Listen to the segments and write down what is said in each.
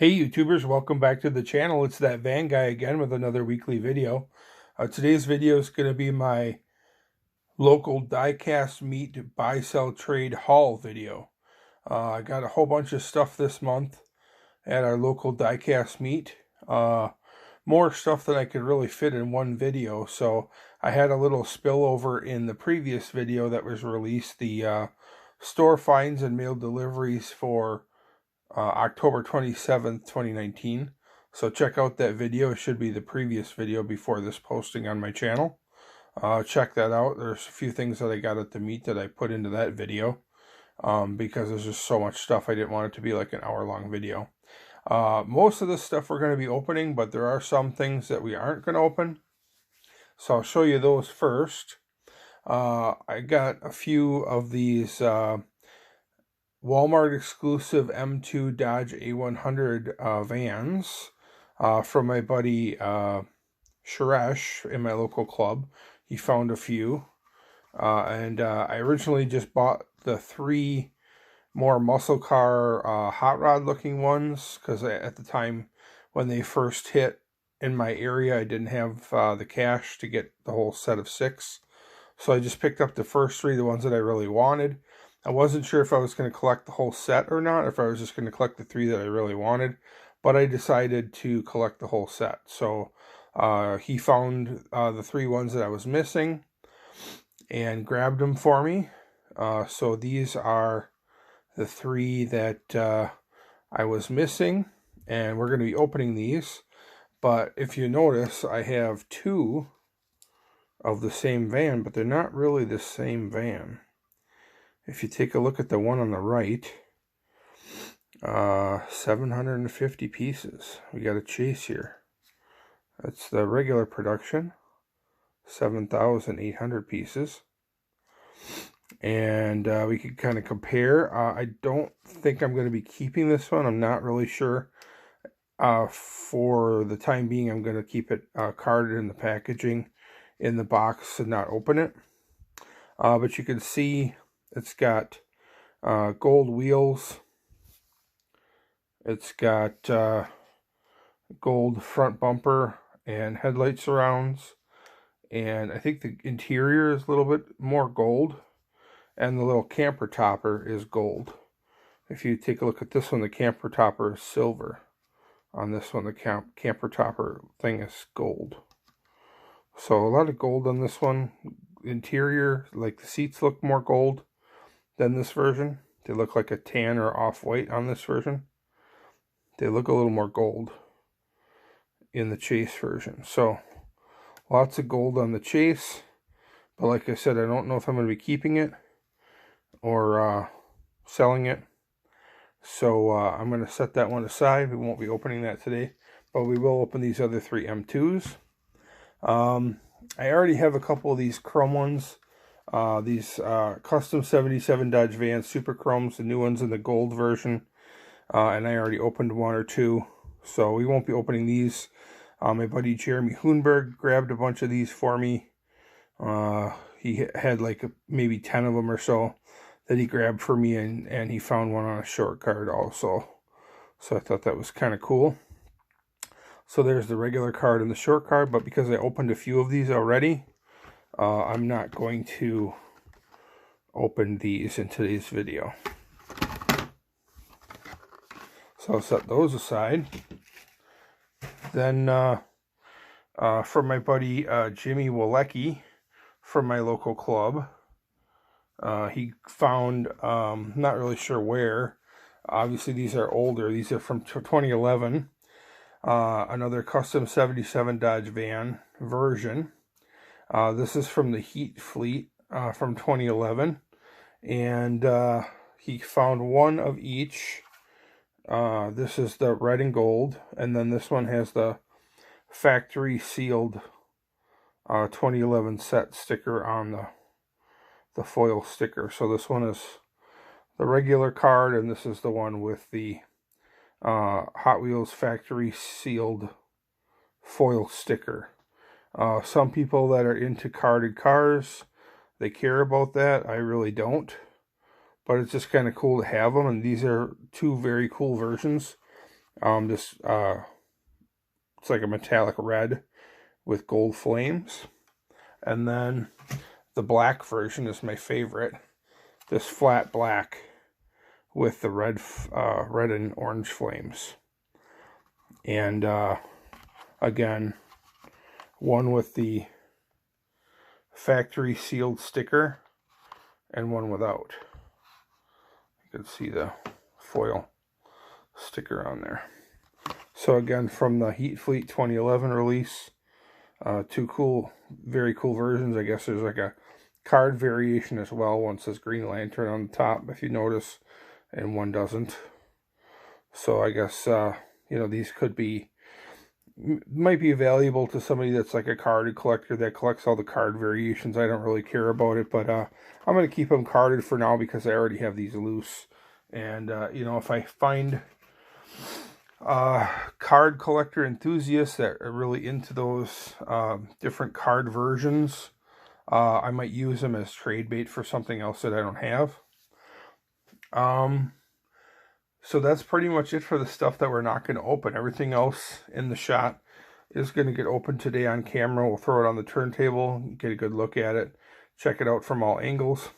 Hey YouTubers, welcome back to the channel. It's that van guy again with another weekly video. Today's video is going to be my local diecast meat buy sell trade haul video. I got a whole bunch of stuff this month at our local diecast meet. More stuff than I could really fit in one video, so I had a little spillover in the previous video that was released, the store finds and mail deliveries for October 27th, 2019. So check out that video. It should be the previous video before this posting on my channel. Check that out. There's a few things that I got at the meet that I put into that video because there's just so much stuff. I didn't want it to be like an hour-long video. Most of this stuff we're going to be opening, but there are some things that we aren't going to open. So I'll show you those first. I got a few of these Walmart exclusive M2 Dodge A100 vans from my buddy Suresh in my local club. He found a few, and I originally just bought the three more muscle car hot rod looking ones because at the time when they first hit in my area I didn't have the cash to get the whole set of 6, so I just picked up the first 3, the ones that I really wanted. I wasn't sure if I was going to collect the whole set or not, if I was just going to collect the 3 that I really wanted, but I decided to collect the whole set. So he found the 3 ones that I was missing and grabbed them for me. So these are the 3 that I was missing, and we're going to be opening these. But if you notice, I have 2 of the same van, but they're not really the same van. If you take a look at the one on the right, 750 pieces. We got a chase here. That's the regular production, 7,800 pieces. And we can kind of compare. I don't think I'm going to be keeping this one. I'm not really sure. For the time being, I'm going to keep it carded in the packaging in the box and not open it. But you can see it's got gold wheels. It's got gold front bumper and headlight surrounds. And I think the interior is a little bit more gold. And the little camper topper is gold. If you take a look at this one, the camper topper is silver. On this one, the camper topper thing is gold. So a lot of gold on this one. Interior, like the seats look more gold than this version. They look like a tan or off-white on this version. They look a little more gold in the Chase version. So lots of gold on the Chase. But like I said, I don't know if I'm going to be keeping it or selling it. So I'm going to set that one aside. We won't be opening that today, but we will open these other 3 M2s. I already have a couple of these chrome ones. These custom 77 Dodge Van Super Chromes, the new ones in the gold version. And I already opened 1 or 2, so we won't be opening these. My buddy Jeremy Hoonberg grabbed a bunch of these for me. He had like maybe 10 of them or so that he grabbed for me, and he found one on a short card also. So I thought that was kind of cool. So there's the regular card and the short card, but because I opened a few of these already, I'm not going to open these in today's video. So I'll set those aside. Then from my buddy Jimmy Walecki from my local club, he found, not really sure where, obviously these are older, these are from 2011, another custom 77 Dodge van version. This is from the Heat Fleet from 2011, and he found 1 of each. This is the red and gold, and then this one has the factory sealed 2011 set sticker on the foil sticker. So this one is the regular card, and this is the one with the Hot Wheels factory sealed foil sticker. Some people that are into carded cars, they care about that. I really don't. But it's just kind of cool to have them, and these are 2 very cool versions. This it's like a metallic red with gold flames. And then the black version is my favorite. This flat black with the red and orange flames. And again, one with the factory sealed sticker and one without. You can see the foil sticker on there. So again, from the Heat Fleet 2011 release, two cool, very cool versions. I guess there's like a card variation as well. One says Green Lantern on the top, if you notice, and one doesn't. So I guess, you know, these might be valuable to somebody that's like a card collector that collects all the card variations. I don't really care about it, but I'm going to keep them carded for now because I already have these loose. And, you know, if I find card collector enthusiasts that are really into those different card versions, I might use them as trade bait for something else that I don't have. So that's pretty much it for the stuff that we're not going to open. Everything else in the shot is going to get opened today on camera. We'll throw it on the turntable, get a good look at it, check it out from all angles.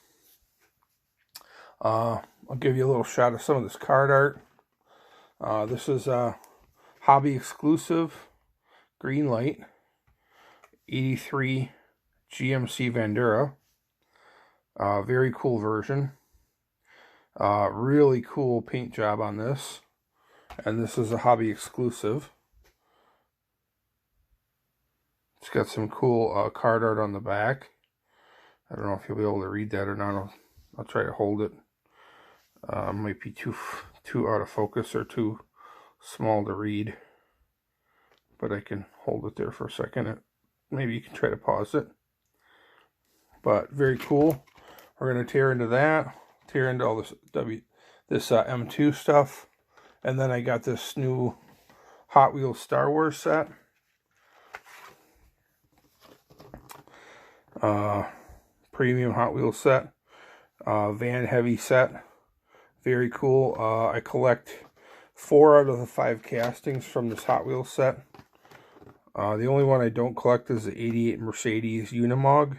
I'll give you a little shot of some of this card art. This is a hobby exclusive green light 83 GMC Vandura. Very cool version. Really cool paint job on this. And this is a hobby exclusive. It's got some cool card art on the back. I don't know if you'll be able to read that or not. I'll try to hold it. Might be too out of focus or too small to read. But I can hold it there for a second. Maybe you can try to pause it. But very cool. We're going to tear into that. Tear into all this M2 stuff. And then I got this new Hot Wheels Star Wars set. Premium Hot Wheels set. Van Heavy set. Very cool. I collect 4 out of the 5 castings from this Hot Wheels set. The only one I don't collect is the 88 Mercedes Unimog,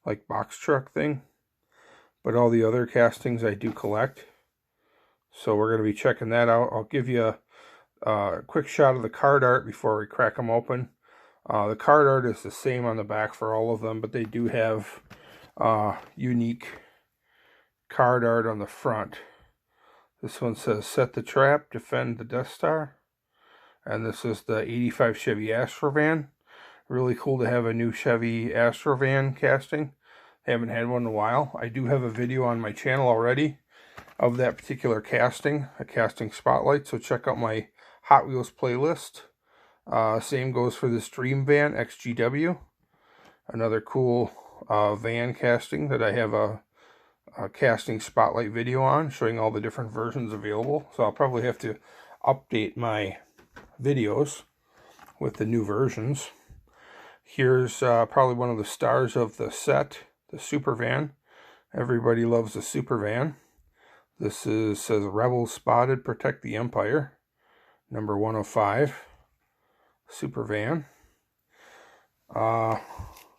like box truck thing. But all the other castings I do collect. So we're going to be checking that out. I'll give you a quick shot of the card art before we crack them open. The card art is the same on the back for all of them, but they do have unique card art on the front. This one says, set the trap, defend the Death Star. And this is the 85 Chevy Astrovan. Really cool to have a new Chevy Astrovan casting. Haven't had one in a while. I do have a video on my channel already of that particular casting, a casting spotlight. So check out my Hot Wheels playlist. Same goes for this Dream Van XGW. Another cool van casting that I have a casting spotlight video on, showing all the different versions available. So I'll probably have to update my videos with the new versions. Here's probably one of the stars of the set, the Super Van. Everybody loves the Super Van. This says Rebels Spotted, Protect the Empire. Number 105. Super Van.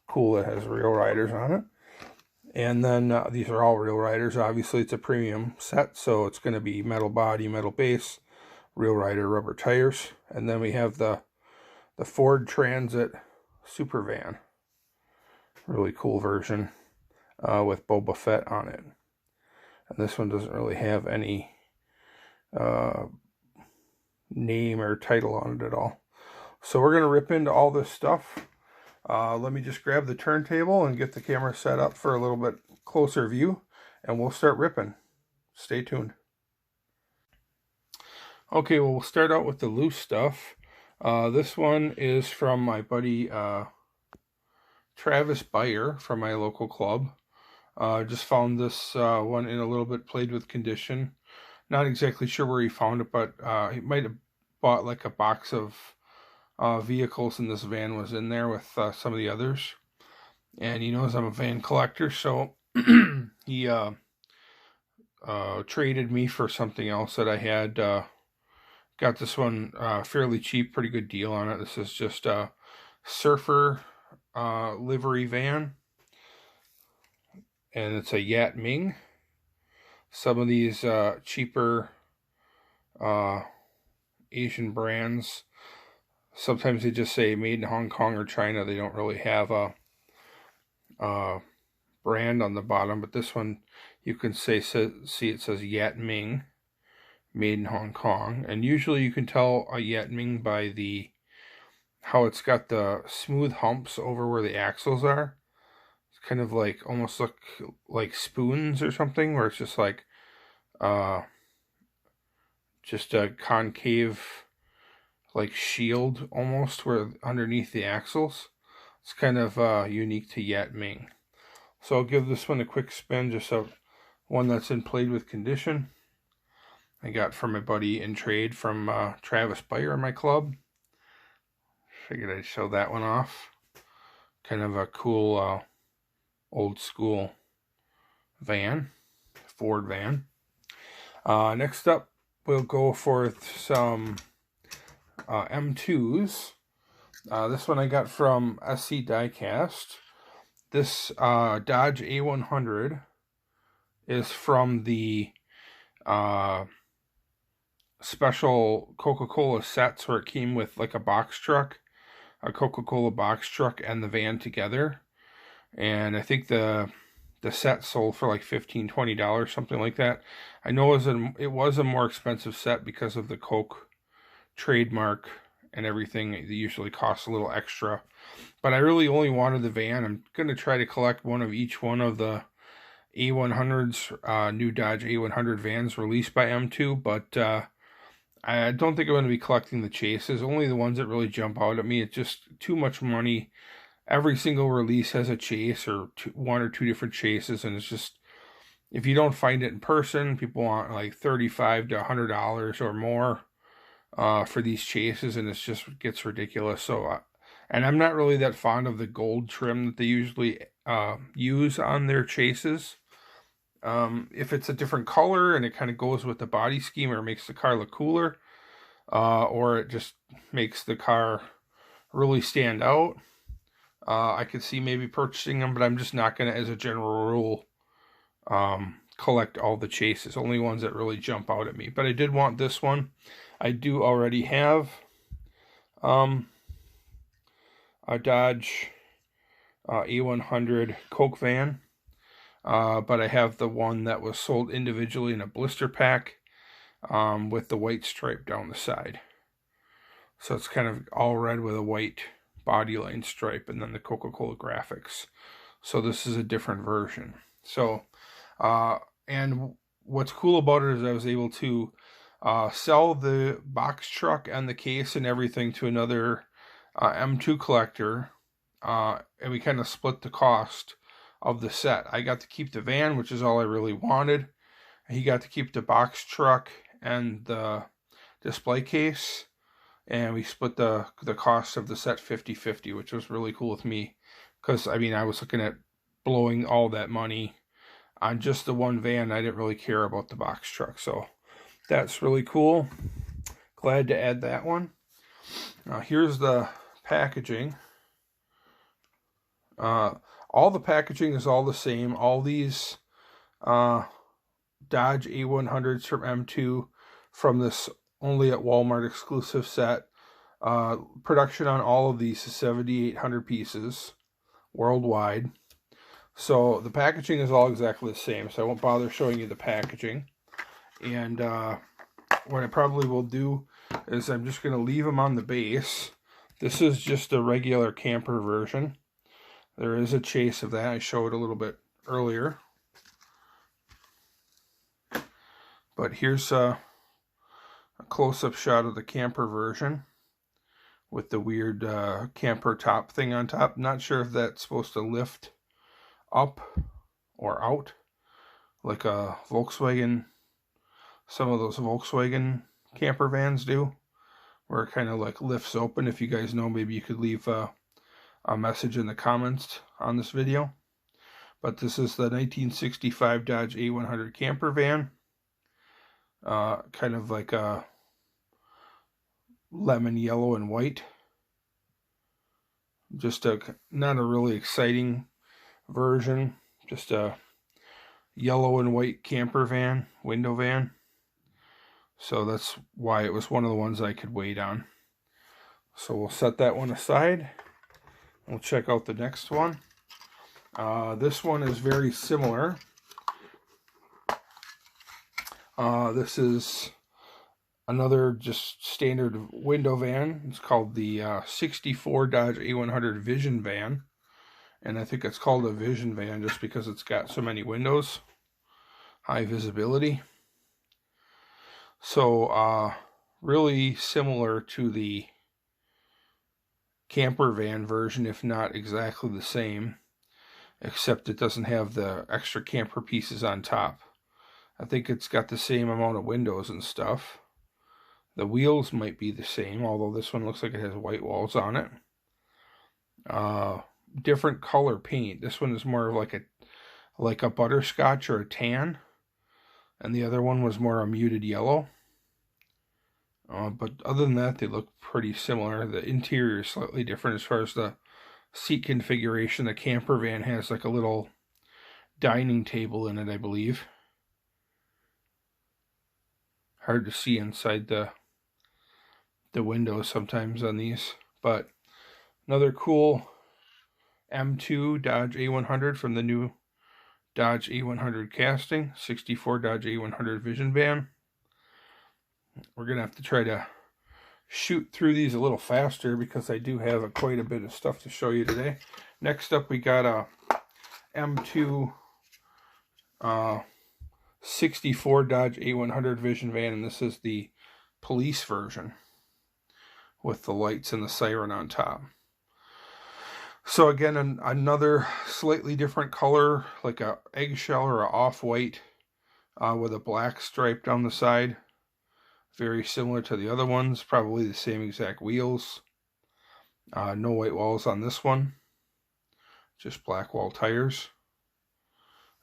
Cool, it has Real Riders on it. And then these are all Real Riders. Obviously it's a premium set, so it's going to be metal body, metal base, Real Rider rubber tires. And then we have the Ford Transit Super Van. Really cool version with Boba Fett on it. And this one doesn't really have any name or title on it at all. So we're going to rip into all this stuff. Let me just grab the turntable and get the camera set up for a little bit closer view, and we'll start ripping. Stay tuned. Okay, well, we'll start out with the loose stuff. This one is from my buddy Travis Beyer from my local club. Just found this one in a little bit played with condition. Not exactly sure where he found it, but he might have bought like a box of vehicles, and this van was in there with some of the others. And he knows I'm a van collector, so he traded me for something else that I had Got this one fairly cheap, pretty good deal on it. This is just a surfer livery van, and it's a Yat Ming. Some of these cheaper Asian brands, sometimes they just say made in Hong Kong or China. They don't really have a brand on the bottom, but this one you can see it says Yat Ming, made in Hong Kong. And usually you can tell a Yat Ming by how it's got the smooth humps over where the axles are. It's kind of like, almost look like spoons or something, where it's just like just a concave like shield almost where underneath the axles. It's kind of unique to Yat Ming. So I'll give this one a quick spin, just one that's in played with condition. I got from my buddy in trade from Travis Beyer in my club. Figured I'd show that one off. Kind of a cool old school van, Ford van. Next up, we'll go for some M2s. This one I got from SC Diecast. This Dodge A100 is from the special Coca-Cola sets where it came with like a box truck, a Coca-Cola box truck, and the van together. And I think the set sold for like $15-20, something like that. I know it was a more expensive set because of the Coke trademark and everything. It usually costs a little extra, but I really only wanted the van. I'm going to try to collect one of each one of the A100s, new Dodge A100 vans released by M2, but I don't think I'm going to be collecting the chases, only the ones that really jump out at me. It's just too much money. Every single release has a chase or one or two different chases, and it's just, if you don't find it in person, people want like $35 to $100 or more for these chases, and it just gets ridiculous. So, and I'm not really that fond of the gold trim that they usually use on their chases. If it's a different color and it kind of goes with the body scheme, or makes the car look cooler, or it just makes the car really stand out, I could see maybe purchasing them, but I'm just not going to, as a general rule, collect all the chases, only ones that really jump out at me. But I did want this one. I do already have a Dodge A100 Coke van, but I have the one that was sold individually in a blister pack with the white stripe down the side. So it's kind of all red with a white bodyline stripe and then the Coca-Cola graphics. So this is a different version. So, and what's cool about it is I was able to sell the box truck and the case and everything to another M2 collector, and we kind of split the cost of the set. I got to keep the van, which is all I really wanted. He got to keep the box truck and the display case, and we split the cost of the set 50-50, which was really cool with me, because I mean, I was looking at blowing all that money on just the one van. I didn't really care about the box truck, so that's really cool. Glad to add that one. Here's the packaging. All the packaging is all the same. All these Dodge A100s from M2 from this only at Walmart exclusive set. Production on all of these is 7,800 pieces worldwide. So the packaging is all exactly the same, so I won't bother showing you the packaging. And what I probably will do is I'm just going to leave them on the base. This is just a regular camper version. There is a chase of that. I showed a little bit earlier. But here's a close-up shot of the camper version with the weird camper top thing on top. Not sure if that's supposed to lift up or out like a Volkswagen, some of those Volkswagen camper vans do, where it kind of like lifts open. If you guys know, maybe you could leave a message in the comments on this video. But this is the 1965 Dodge A100 camper van. Kind of like a lemon yellow and white. Just not a really exciting version, just a yellow and white camper van, window van. So that's why it was one of the ones I could wait on. So we'll set that one aside. We'll check out the next one. This one is very similar. This is another just standard window van. It's called the 64 Dodge A100 Vision Van. And I think it's called a Vision Van just because it's got so many windows. High visibility. So really similar to the camper van version, if not exactly the same, except it doesn't have the extra camper pieces on top. I think it's got the same amount of windows and stuff. The wheels might be the same, although this one looks like it has white walls on it. Different color paint. This one is more of like a butterscotch or a tan, and the other one was more a muted yellow. But other than that, they look pretty similar. The interior is slightly different as far as the seat configuration. The camper van has like a little dining table in it, I believe. Hard to see inside the windows sometimes on these. But another cool M2 Dodge A100 from the new Dodge A100 casting. 64 Dodge A100 Vision Van. We're going to have to try to shoot through these a little faster because I do have quite a bit of stuff to show you today. Next up, we got a M2 64 Dodge A100 Vision Van, and this is the police version with the lights and the siren on top. So again, another slightly different color, like a eggshell or a off-white with a black stripe down the side. Very similar to the other ones, probably the same exact wheels. No white walls on this one, just black wall tires.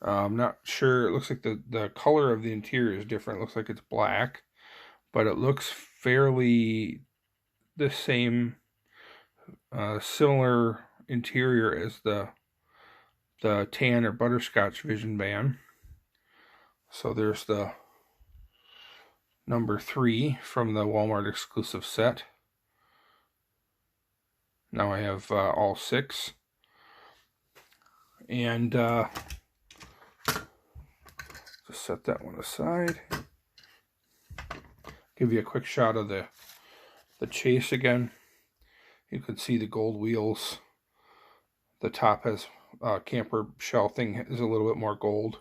I'm not sure, it looks like the color of the interior is different. It looks like it's black, but it looks fairly the same, similar interior as the tan or butterscotch Vision Van. So there's the number 3 from the Walmart exclusive set. Now I have all 6. And just set that one aside. Give you a quick shot of the chase again. You can see the gold wheels. The top has camper shell thing is a little bit more gold.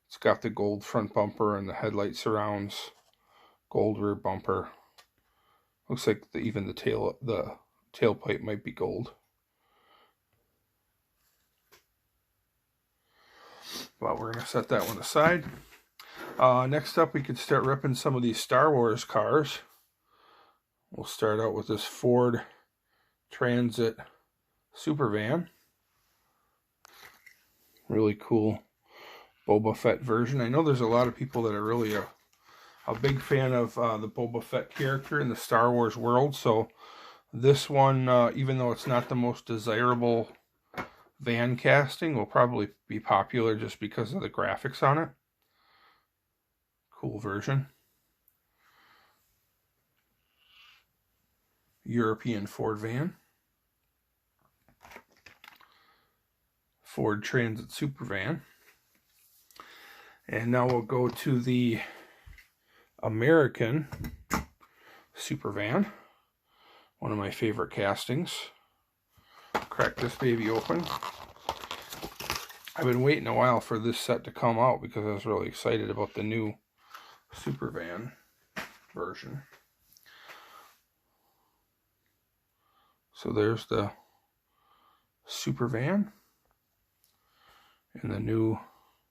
It's got the gold front bumper and the headlight surrounds. Gold rear bumper. Looks like even the tailpipe might be gold. But we're going to set that one aside. Next up, we could start ripping some of these Star Wars cars. We'll start out with this Ford Transit Supervan. Really cool Boba Fett version. I know there's a lot of people that are really a big fan of the Boba Fett character in the Star Wars world. So this one, even though it's not the most desirable van casting, will probably be popular just because of the graphics on it. Cool version. European Ford van. Ford Transit Supervan. And now we'll go to the American Supervan. One of my favorite castings. Crack this baby open. I've been waiting a while for this set to come out because I was really excited about the new Supervan version. So there's the Supervan in the new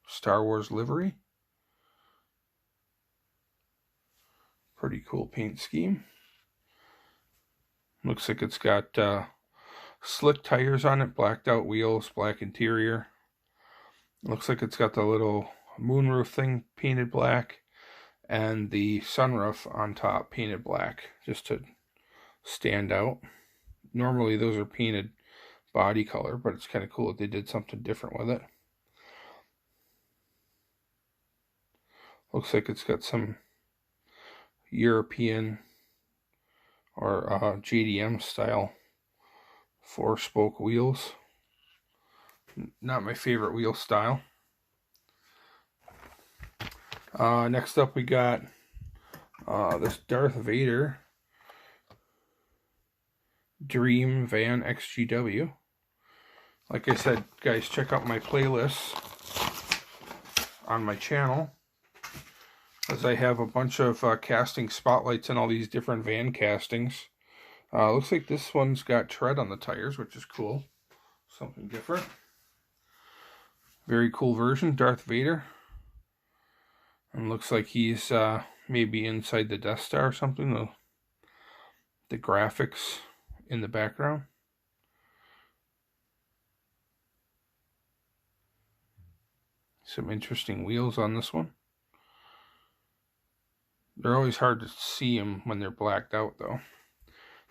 Star Wars livery. Pretty cool paint scheme. Looks like it's got slick tires on it, blacked out wheels, black interior. Looks like it's got the little moonroof thing painted black and the sunroof on top painted black, just to stand out. Normally those are painted body color, but it's kind of cool that they did something different with it. Looks like it's got some European or JDM style 4-spoke wheels. Not my favorite wheel style. Next up we got this Darth Vader Dream Van XGW. Like I said, guys, check out my playlists on my channel, as I have a bunch of casting spotlights and all these different van castings. Looks like this one's got tread on the tires, which is cool. Something different. Very cool version, Darth Vader. And looks like he's maybe inside the Death Star or something. The graphics in the background. Some interesting wheels on this one. They're always hard to see them when they're blacked out, though.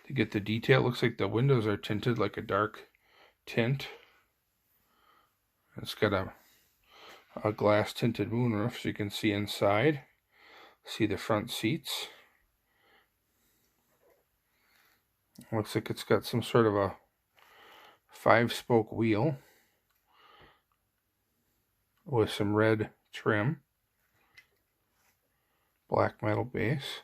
To get the detail, looks like the windows are tinted like a dark tint. It's got a glass tinted moonroof, so you can see inside. See the front seats. Looks like it's got some sort of a 5-spoke wheel with some red trim. Black metal base.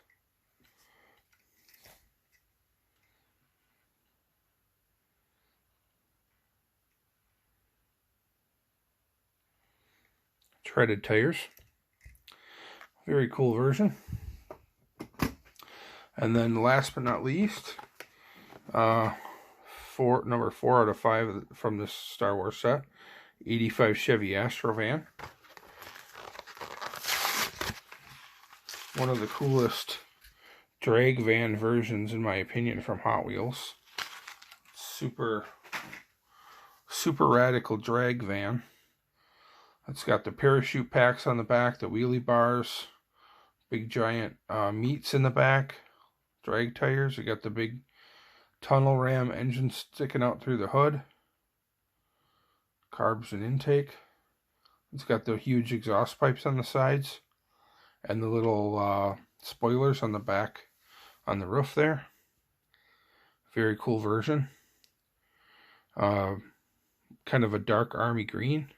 Treaded tires. Very cool version. And then last but not least, number 4 out of 5 from this Star Wars set, 85 Chevy Astrovan. One of the coolest drag van versions, in my opinion, from Hot Wheels. Super radical drag van. It's got the parachute packs on the back, the wheelie bars, big giant meats in the back, drag tires. You got the big tunnel ram engine sticking out through the hood, carbs and intake. It's got the huge exhaust pipes on the sides and the little spoilers on the back on the roof there. Very cool version. Kind of a dark army green,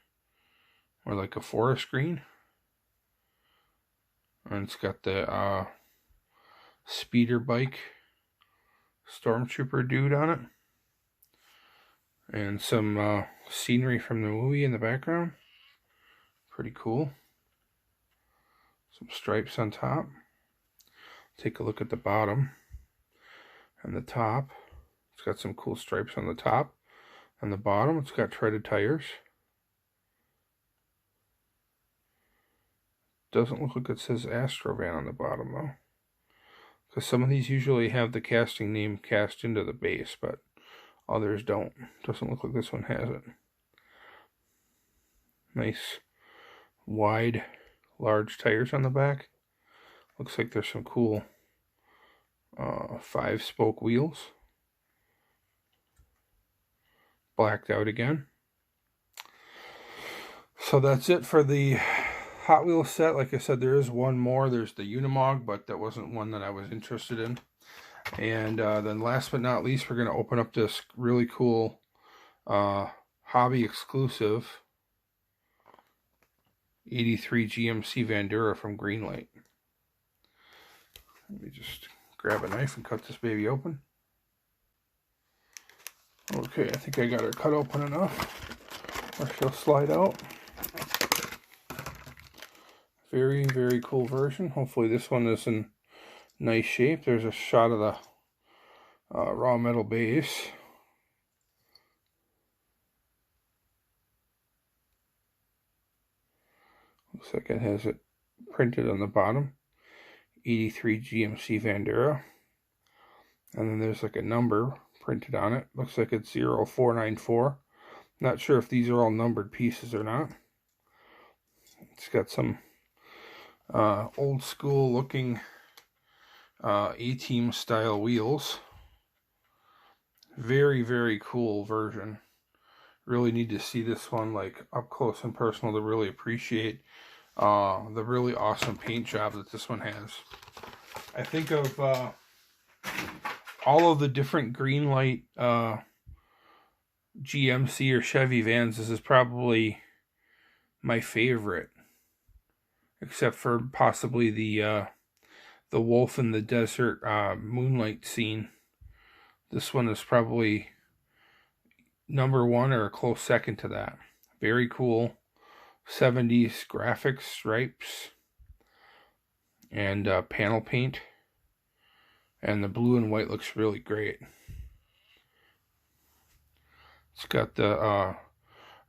or like a forest green. And it's got the speeder bike stormtrooper dude on it. And some scenery from the movie in the background. Pretty cool. Some stripes on top. Take a look at the bottom and the top. It's got some cool stripes on the top and the bottom. It's got treaded tires. Doesn't look like it says Astrovan on the bottom though, because some of these usually have the casting name cast into the base, but others don't. Doesn't look like this one has it. Nice wide large tires on the back. Looks like there's some cool 5-spoke wheels. Blacked out again. So that's it for the Hot Wheels set. Like I said, there is one more. There's the Unimog, but that wasn't one that I was interested in. And then last but not least, we're going to open up this really cool hobby exclusive 83 GMC Vandura from Greenlight. Let me just grab a knife and cut this baby open. Okay, I think I got her cut open enough, or she'll slide out. Very, very cool version. Hopefully this one is in nice shape. There's a shot of the raw metal base. Looks like it has it printed on the bottom. 83 GMC Vandura. And then there's like a number printed on it. Looks like it's 0494. Not sure if these are all numbered pieces or not. It's got some old school looking A-Team style wheels. Very, very cool version. Really need to see this one like up close and personal to really appreciate the really awesome paint job that this one has. I think of all of the different green light GMC or Chevy vans, this is probably my favorite, except for possibly the Wolf in the Desert moonlight scene. This one is probably number one or a close second to that. Very cool 70s graphics, stripes, and panel paint. And the blue and white looks really great. It's got the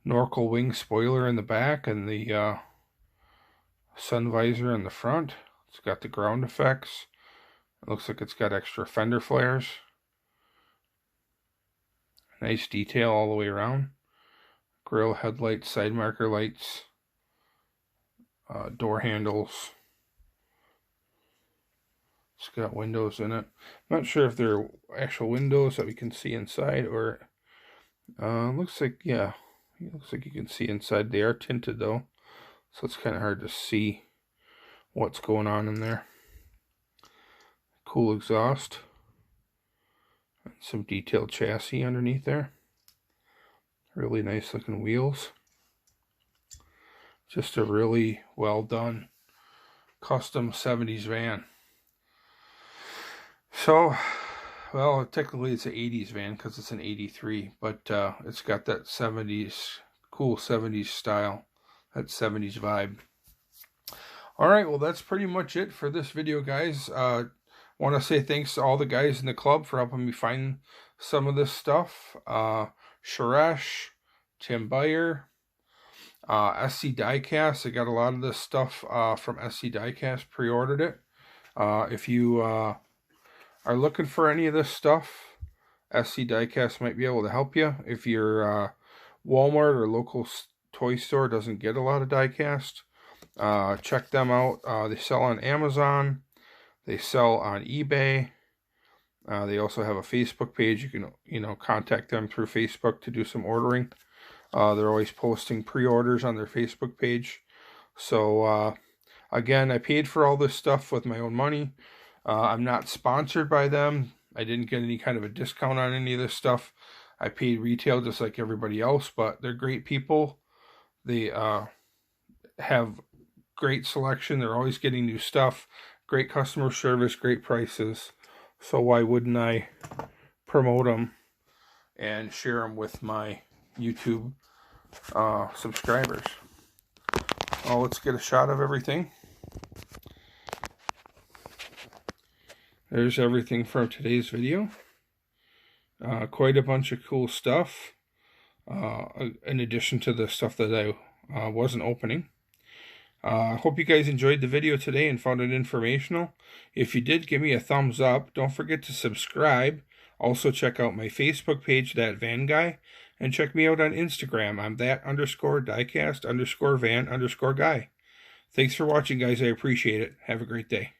Norkel wing spoiler in the back and the sun visor in the front. It's got the ground effects. It looks like it's got extra fender flares. Nice detail all the way around. Grill, headlights, side marker lights, door handles. It's got windows in it. I'm not sure if they're actual windows that we can see inside, or looks like, yeah, it looks like you can see inside. They are tinted though, so it's kind of hard to see what's going on in there. Cool exhaust. And some detailed chassis underneath there. Really nice looking wheels. Just a really well done custom 70s van. So, well, technically it's an 80s van because it's an 83, but it's got that 70s, cool 70s style, that 70s vibe. Alright, well that's pretty much it for this video, guys. Want to say thanks to all the guys in the club for helping me find some of this stuff. Suresh, Tim Beyer, SC Diecast. I got a lot of this stuff from SC Diecast, pre-ordered it. If you are looking for any of this stuff, SC Diecast might be able to help you. If your Walmart or local toy store doesn't get a lot of diecast, check them out. They sell on Amazon. They sell on eBay. They also have a Facebook page. You can, contact them through Facebook to do some ordering. They're always posting pre-orders on their Facebook page. So, again, I paid for all this stuff with my own money. I'm not sponsored by them. I didn't get any kind of a discount on any of this stuff. I paid retail just like everybody else, but they're great people. They have great selection. They're always getting new stuff. Great customer service, great prices. So why wouldn't I promote them and share them with my YouTube subscribers? Well, let's get a shot of everything. There's everything from today's video. Quite a bunch of cool stuff, in addition to the stuff that I wasn't opening. I hope you guys enjoyed the video today and found it informational. If you did, give me a thumbs up. Don't forget to subscribe. Also check out my Facebook page, That Van Guy, and check me out on Instagram. I'm that_diecast_van_guy. Thanks for watching, guys. I appreciate it. Have a great day.